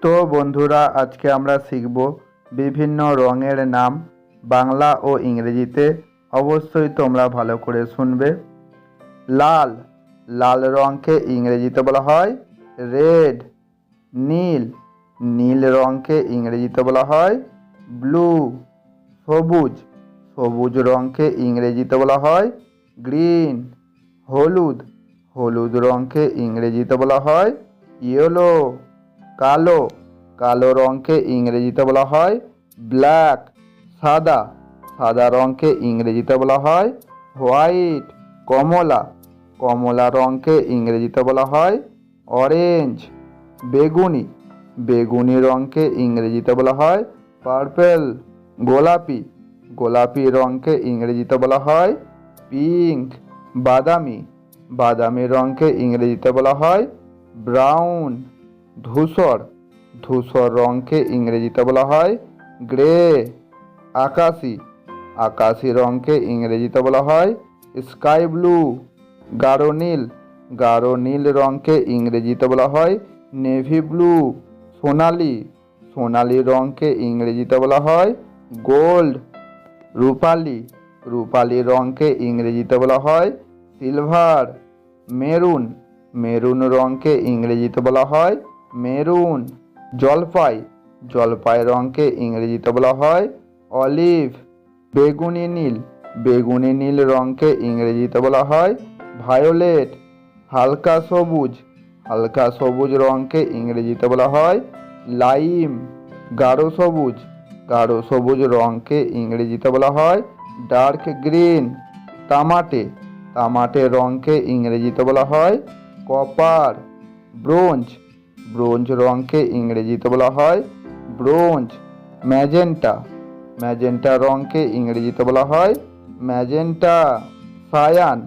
তো বন্ধুরা, আজকে আমরা শিখব বিভিন্ন রঙের নাম বাংলা ও ইংরেজিতে। অবশ্যই তোমরা ভালো করে শুনবে। লাল, লাল রঙকে ইংরেজিতে বলা হয় রেড। নীল, নীল রঙকে ইংরেজিতে বলা হয় ব্লু। সবুজ, সবুজ রঙকে ইংরেজিতে বলা হয় গ্রিন। হলুদ, হলুদ রঙকে ইংরেজিতে বলা হয় ইয়েলো। কালো, কালো রঙকে ইংরেজিতে বলা হয় ব্ল্যাক। সাদা, সাদা রঙকে ইংরেজিতে বলা হয় হোয়াইট। কমলা, কমলা রঙকে ইংরেজিতে বলা হয় অরেঞ্জ। বেগুনি, বেগুনি রঙকে ইংরেজিতে বলা হয় পার্পেল। গোলাপি, গোলাপি রঙকে ইংরেজিতে বলা হয় পিঙ্ক। বাদামি, বাদামি রঙকে ইংরেজিতে বলা হয় ব্রাউন। ধূসর, ধূসর রঙকে ইংরেজিতে বলা হয় গ্রে। আকাশি, আকাশি রঙকে ইংরেজিতে বলা হয় স্কাই ব্লু। গাঢ় নীল, গাঢ় নীল রঙকে ইংরেজিতে বলা হয় নেভি ব্লু। সোনালি, সোনালি রঙকে ইংরেজিতে বলা হয় গোল্ড। রূপালি, রূপালি রঙকে ইংরেজিতে বলা হয় সিলভার। মেরুন, মেরুন রঙকে ইংরেজিতে বলা হয় মেরুন। জলপাই, জলপাই রঙকে ইংরেজিতে বলা হয় অলিভ। বেগুনি নীল, বেগুনি নীল রঙকে ইংরেজিতে বলা হয় ভায়োলেট। হালকা সবুজ, হালকা সবুজ রঙকে ইংরেজিতে বলা হয় লাইম। গাঢ় সবুজ, গাঢ় সবুজ রঙকে ইংরেজিতে বলা হয় ডার্ক গ্রিন। তামাটে, তামাটে রঙকে ইংরেজিতে বলা হয় কপার। ব্রোঞ্জ, ব্রোঞ্জ রঙকে ইংরেজিতে বলা হয় ব্রোঞ্জ। ম্যাজেন্টা, ম্যাজেন্টা রঙকে ইংরেজিতে বলা হয় ম্যাজেন্টা। সায়ান,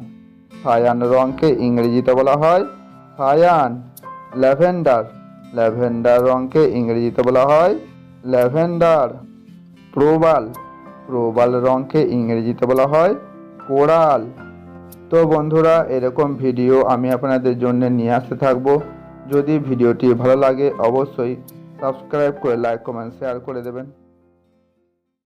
সায়ান রঙকে ইংরেজিতে বলা হয় সায়ান। ল্যাভেন্ডার, ল্যাভেন্ডার রঙকে ইংরেজিতে বলা হয় ল্যাভেন্ডার। প্রবাল, প্রবাল রঙকে ইংরেজিতে বলা হয় কোরাল। তো বন্ধুরা, এরকম ভিডিও আমি আপনাদের জন্য নিয়ে আসতে থাকবো। যদি ভিডিওটি ভালো লাগে অবশ্যই সাবস্ক্রাইব করে লাইক কমেন্ট শেয়ার করে দেবেন।